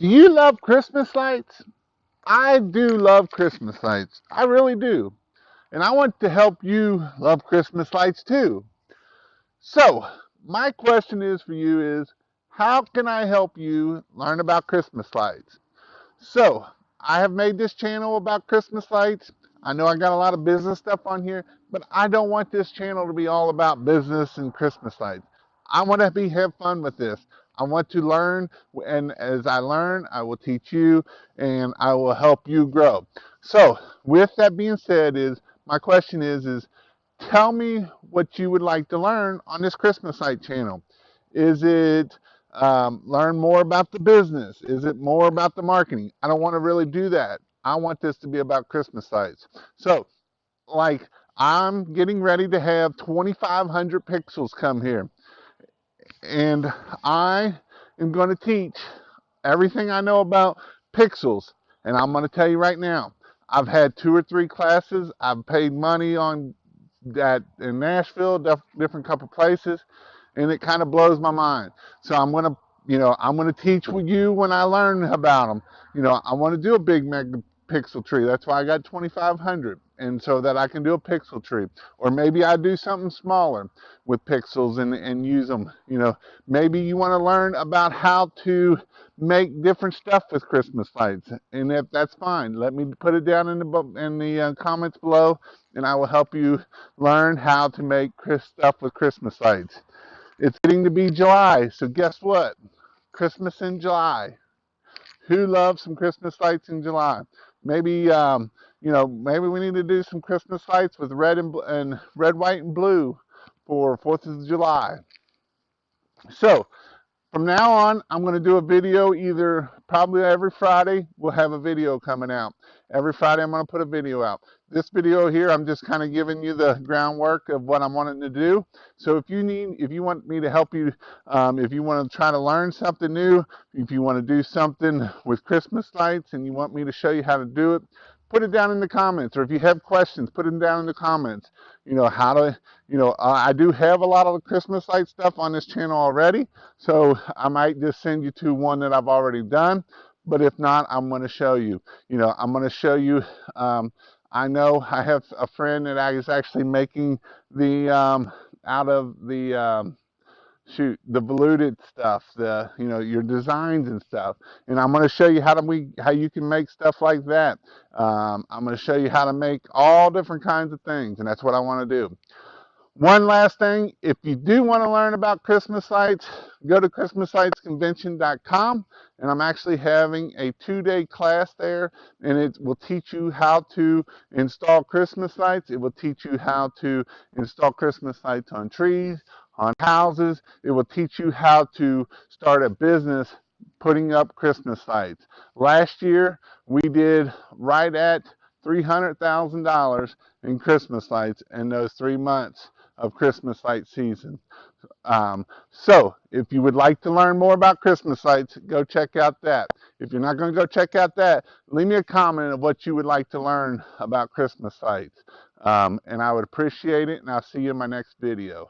Do you love Christmas lights? I do love Christmas lights. I really do. And I want to help you love Christmas lights too. So, my question is for you is, how can I help you learn about Christmas lights? So, I have made this channel about Christmas lights. I know I got a lot of business stuff on here, but I don't want this channel to be all about business and Christmas lights. I want to have fun with this. I want to learn, and as I learn, I will teach you and I will help you grow. So, with that being said, my question is tell me what you would like to learn on this Christmas light channel. Is it learn more about the business? Is it more about the marketing? I don't want to really do that. I want this to be about Christmas lights. So, like, I'm getting ready to have 2,500 pixels come here, and I am going to teach everything I know about pixels. And I'm going to tell you right now, I've had 2 or 3 classes. I've paid money on that in Nashville, different couple places, and it kind of blows my mind. So I'm gonna teach with you when I learn about them. I want to do a big megapixel tree. That's why I got 2,500, and so that I can do a pixel tree. Or maybe I do something smaller with pixels and use them. Maybe you want to learn about how to make different stuff with Christmas lights, and if that's fine, let me put it down in the comments below, and I will help you learn how to make stuff with Christmas lights. It's getting to be July, so guess what? Christmas in July. Who loves some Christmas lights in July? Maybe maybe we need to do some Christmas lights with red, white, and blue for 4th of July. So from now on, I'm going to do a video probably every Friday. We'll have a video coming out. Every Friday, I'm going to put a video out. This video here, I'm just kind of giving you the groundwork of what I'm wanting to do. So if you want me to help you, if you want to try to learn something new, if you want to do something with Christmas lights and you want me to show you how to do it, put it down in the comments. Or if you have questions, put them down in the comments. I do have a lot of the Christmas light stuff on this channel already. So I might just send you to one that I've already done. But if not, I'm going to show you. I'm going to show you. I know I have a friend that is actually making the out of the the voluted stuff, your designs and stuff. And I'm going to show you how you can make stuff like that. I'm going to show you how to make all different kinds of things, and that's what I want to do. One last thing, if you do want to learn about Christmas lights, go to christmaslightsconvention.com, and I'm actually having a 2-day class there, and it will teach you how to install Christmas lights. It will teach you how to install Christmas lights on trees, on houses. It will teach you how to start a business putting up Christmas lights. Last year, we did right at $300,000 in Christmas lights in those 3 months of Christmas light season. So if you would like to learn more about Christmas lights, go check out that. If you're not going to go check out that, leave me a comment of what you would like to learn about Christmas lights. And I would appreciate it, and I'll see you in my next video.